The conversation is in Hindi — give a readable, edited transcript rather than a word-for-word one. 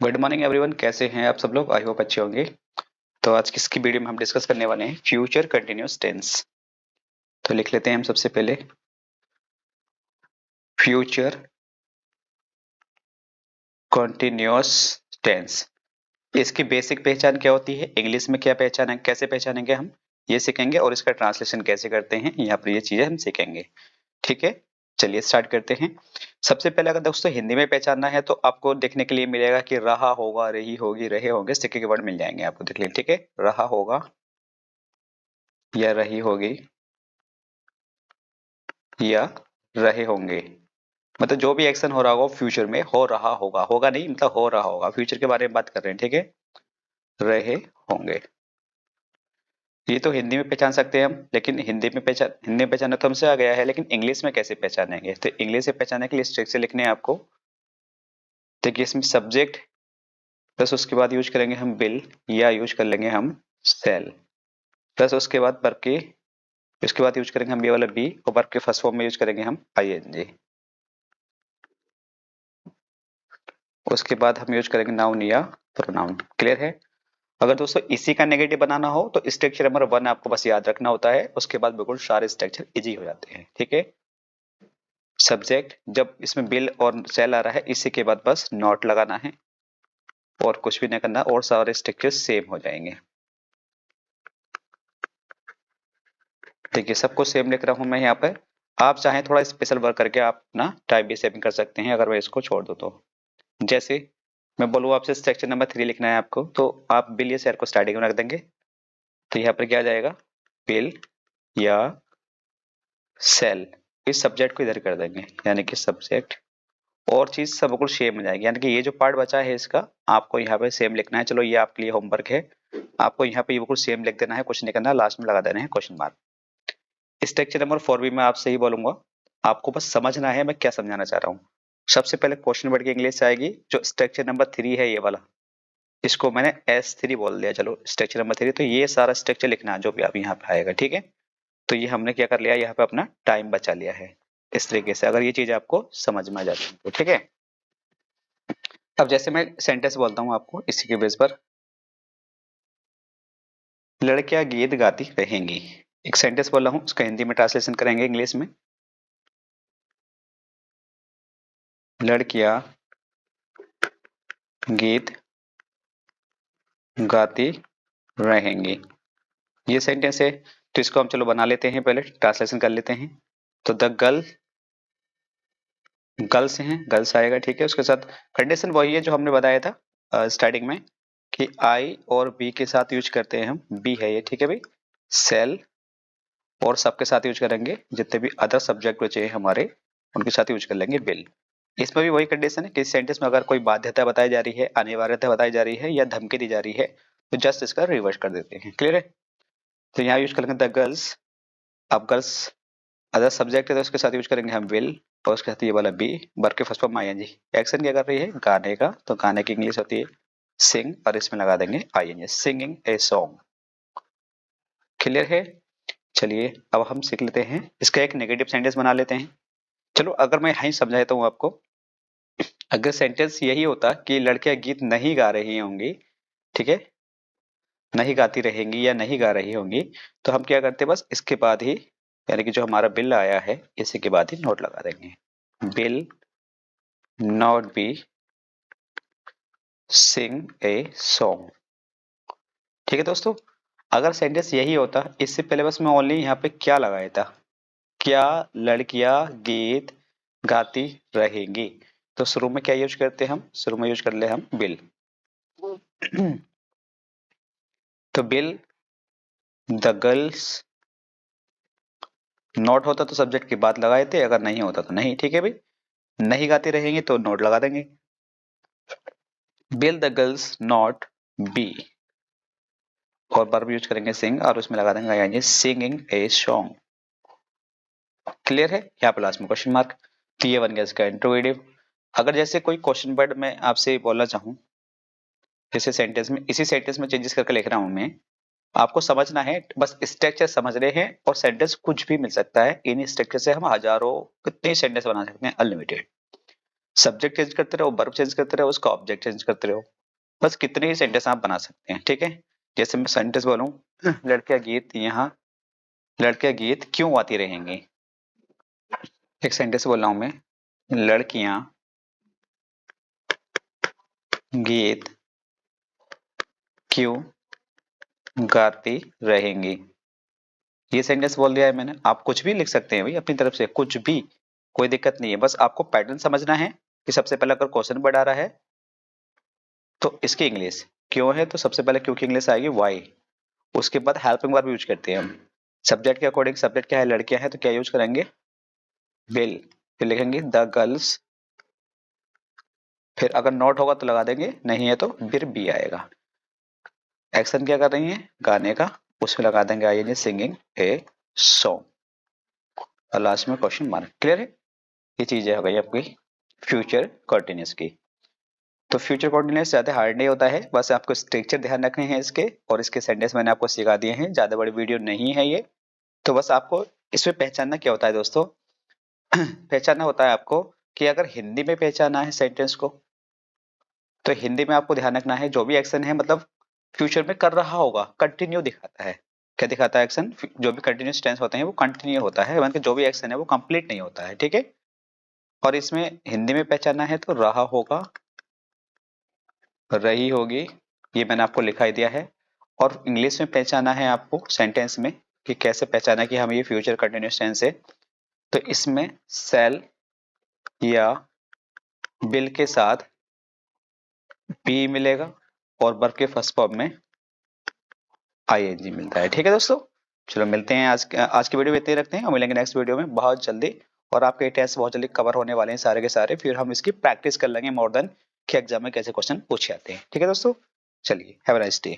गुड मॉर्निंग एवरीवन, कैसे हैं आप सब लोग। आई होप अच्छे होंगे। तो आज की इसकी वीडियो में हम डिस्कस करने वाले हैं फ्यूचर कंटिन्यूअस टेंस। तो लिख लेते हैं हम सबसे पहले फ्यूचर कंटिन्यूअस टेंस। इसकी बेसिक पहचान क्या होती है, इंग्लिश में क्या पहचान है, कैसे पहचानेंगे हम, ये सीखेंगे और इसका ट्रांसलेशन कैसे करते हैं, यहाँ पर ये चीजें हम सीखेंगे। ठीक है, चलिए स्टार्ट करते हैं। सबसे पहले अगर दोस्तों हिंदी में पहचानना है तो आपको देखने के लिए मिलेगा कि रहा होगा, रही होगी, रहे होंगे, सिक्के के वर्ड मिल जाएंगे आपको, देख लीजिए। ठीक है, रहा होगा या रही होगी या रहे होंगे, मतलब जो भी एक्शन हो रहा होगा फ्यूचर में हो रहा होगा, होगा नहीं मतलब हो रहा होगा, फ्यूचर के बारे में बात कर रहे हैं। ठीक है, रहे होंगे, ये तो हिंदी में पहचान सकते हैं हम, लेकिन हिंदी में पहचानना तो हमसे आ गया है, लेकिन इंग्लिश में कैसे पहचानेंगे। तो इंग्लिश से पहचानने के लिए स्ट्रिक्ट से लिखने हैं आपको। देखिए इसमें सब्जेक्ट प्लस उसके बाद यूज करेंगे हम विल या यूज कर लेंगे हम सेल, प्लस उसके बाद वर्ब की, उसके बाद यूज करेंगे हम ये वाला बी, और वर्ब के फर्स्ट फॉर्म में यूज करेंगे हम आईएनजी। उसके बाद हम यूज करेंगे नाउन या प्रोनाउन। क्लियर है। अगर दोस्तों इसी का नेगेटिव बनाना हो तो स्ट्रक्चर नंबर 1 आपको बस याद रखना होता है, उसके बाद बिल्कुल सारे स्ट्रक्चर इजी हो जाते हैं। ठीक है, सब्जेक्ट जब इसमें बिल और सेल आ रहा है इसी के बाद बस नॉट लगाना है और कुछ भी नहीं करना, और सारे स्ट्रक्चर सेम हो जाएंगे। देखिए सबको सेम लिख रहा हूं मैं यहाँ पर। आप चाहें थोड़ा स्पेशल वर्क करके आप ना टाइम भी सेविंग कर सकते हैं अगर मैं इसको छोड़ दूं तो। जैसे मैं बोलूँ आपसे स्ट्रक्चर नंबर 3 लिखना है आपको, तो आप बिल या सेल को स्टार्टिंग में रख देंगे। तो यहाँ पर क्या आ जाएगा, बिल या सेल, इस सब्जेक्ट को इधर कर देंगे, यानी कि सब्जेक्ट, और चीज सब बिल्कुल सेम हो जाएगी। यानी कि ये जो पार्ट बचा है इसका आपको यहाँ पे सेम लिखना है। चलो ये आपके लिए होमवर्क है, आपको यहाँ पे ये बिल्कुल सेम लिख देना है, कुछ नहीं करना, लास्ट में लगा देना है क्वेश्चन मार्क। स्ट्रक्चर नंबर 4 भी मैं आपसे ही बोलूंगा, आपको बस समझना है मैं क्या समझाना चाह रहा हूँ। सबसे पहले क्वेश्चन वर्ड की इंग्लिश आएगी, जो स्ट्रक्चर नंबर 3 है ये वाला, इसको मैंने S3 बोल दिया। चलो स्ट्रक्चर नंबर 3, तो ये सारा स्ट्रक्चर लिखना है जो भी आप यहाँ पे आएगा। ठीक है, तो ये हमने क्या कर लिया, यहाँ पे अपना टाइम बचा लिया है। इस तरीके से अगर ये चीज आपको समझ में आ जाती है तो ठीक है। अब जैसे मैं सेंटेंस बोलता हूँ आपको इसी के बेस पर, लड़कियां गीत गाती रहेंगी। एक सेंटेंस बोल रहा हूँ, उसका हिंदी में ट्रांसलेशन करेंगे इंग्लिश में। लड़कियां गीत गाती रहेंगी, ये सेंटेंस है। तो इसको हम चलो बना लेते हैं, पहले ट्रांसलेशन कर लेते हैं। तो द गर्ल, गर्ल्स हैं, गर्ल्स आएगा। ठीक है, उसके साथ कंडीशन वही है जो हमने बताया था स्टार्टिंग में कि आई और बी के साथ यूज करते हैं हम, बी है ये। ठीक है भाई, सेल और सबके साथ यूज करेंगे, जितने भी अदर सब्जेक्ट बचे हैं हमारे उनके साथ यूज कर लेंगे बिल। इसमें भी वही कंडीशन है कि सेंटेंस में अगर कोई बाध्यता बताई जा रही है, अनिवार्यता बताई जा रही है या धमकी दी जा रही है तो जस्ट इसका रिवर्स कर देते हैं। क्लियर है। तो यहाँ यूज करेंगे द गर्ल्स। अब गर्ल्स अदर सब्जेक्ट है तो उसके साथ यूज करेंगे हम विल, और उसके साथ ये वाला बी, वर्ब के फर्स्ट फॉर्म आईएनजी। एक्शन क्या कर रही है, गाने का, तो गाने की इंग्लिश होती है सिंग, और इसमें लगा देंगे ING, singing a song. Clear है। चलिए अब हम सीख लेते हैं, इसका एक नेगेटिव सेंटेंस बना लेते हैं। चलो अगर मैं यही समझा देता हूँ आपको, अगर सेंटेंस यही होता कि लड़कियां गीत नहीं गा रही होंगी, ठीक है, नहीं गाती रहेंगी या नहीं गा रही होंगी, तो हम क्या करते, बस इसके बाद ही, यानी कि जो हमारा बिल आया है इसी के बाद ही नोट लगा देंगे, will not be sing a song. ठीक है दोस्तों, अगर सेंटेंस यही होता, इससे पहले बस मैं ओनली यहाँ पे क्या लगाया था, क्या लड़कियां गीत गाती रहेंगी, तो शुरू में क्या यूज करते हम, शुरू में यूज कर ले हम बिल। तो बिल, द गर्ल्स, नॉट होता तो सब्जेक्ट की बात लगाए थे, अगर नहीं होता तो नहीं। ठीक है भाई, नहीं गाती रहेंगे तो नॉट लगा देंगे, bill the girls not be, और वर्ब यूज करेंगे सिंग, और उसमें लगा देंगे सिंगिंग ए सॉन्ग। क्लियर है। यहाँ पे लास्ट में क्वेश्चन मार्क, तो ये बन गया इसका इंट्रोगेटिव। अगर जैसे कोई क्वेश्चन वर्ड मैं आपसे बोलना चाहूँ, जैसे सेंटेंस में, इसी सेंटेंस में चेंजेस करके लिख रहा हूँ मैं, आपको समझना है, बस स्ट्रक्चर समझ रहे हैं, और सेंटेंस कुछ भी मिल सकता है, इन स्ट्रक्चर से हम हजारों कितने सेंटेंस बना सकते हैं, अनलिमिटेड। सब्जेक्ट चेंज करते रहो, वर्ब चेंज करते रहो, उसका ऑब्जेक्ट चेंज करते रहो, बस कितने ही सेंटेंस आप बना सकते हैं। ठीक है, जैसे मैं सेंटेंस बोलूं, लड़कियां गीत यहाँ, लड़कियां गीत क्यों आती रहेंगी। एक सेंटेंस बोल रहा हूं मैं, लड़कियां गीत क्यों गाती रहेंगी। ये सेंटेंस बोल दिया है मैंने। आप कुछ भी लिख सकते हैं भाई अपनी तरफ से, कुछ भी, कोई दिक्कत नहीं है। बस आपको पैटर्न समझना है कि सबसे पहले अगर क्वेश्चन वर्ड आ रहा है तो इसकी इंग्लिश क्यों है, तो सबसे पहले क्यों की इंग्लिश आएगी वाई। उसके बाद हेल्पिंग वर्ब यूज करते हैं हम। सब्जेक्ट के अकॉर्डिंग, सब्जेक्ट क्या है, लड़कियां हैं, तो क्या यूज करेंगे, विल। फिर लिखेंगे द गर्ल्स, फिर अगर नॉट होगा तो लगा देंगे, नहीं है तो फिर बी आएगा। एक्शन क्या कर रही है, गाने का, उसमें लगा देंगे आई सिंगिंग ए सॉन्ग, और लास्ट में क्वेश्चन मार्क। क्लियर है, ये चीजें हो गई आपकी फ्यूचर कंटिन्यूअस की। तो फ्यूचर कंटिन्यूअस ज्यादा हार्ड नहीं होता है, बस आपको स्ट्रक्चर ध्यान रखने हैं इसके, और इसके सेंटेंस मैंने आपको सिखा दिए हैं, ज्यादा बड़ी वीडियो नहीं है ये। तो बस आपको इसमें पहचानना क्या होता है दोस्तों, पहचानना होता है आपको कि अगर हिंदी में पहचाना है सेंटेंस को, तो हिंदी में आपको ध्यान रखना है जो भी एक्शन है, मतलब फ्यूचर में कर रहा होगा, कंटिन्यू दिखाता है। क्या दिखाता है एक्शन, जो भी कंटिन्यूअस टेंस होते हैं वो कंटिन्यू होता है, मतलब जो भी एक्शन है वो कंप्लीट नहीं होता है। ठीक है, और इसमें हिंदी में पहचानना है तो रहा होगा, रही होगी, ये मैंने आपको लिखा ही दिया है। और इंग्लिश में पहचाना है आपको सेंटेंस में कि कैसे पहचाना कि हम ये फ्यूचर कंटिन्यूअस टेंस है, तो इसमें सेल या बिल के साथ बी मिलेगा, और वर्ब के फर्स्ट फॉर्म में आईएनजी मिलता है। ठीक है दोस्तों, चलो मिलते हैं, आज की वीडियो में इतने रखते हैं, और मिलेंगे नेक्स्ट वीडियो में बहुत जल्दी। और आपके टेस्ट बहुत जल्दी कवर होने वाले हैं सारे के सारे, फिर हम इसकी प्रैक्टिस कर लेंगे मोर देन कि एग्जाम में कैसे क्वेश्चन पूछे जाते हैं। ठीक है दोस्तों, चलिए हैव अ नाइस डे।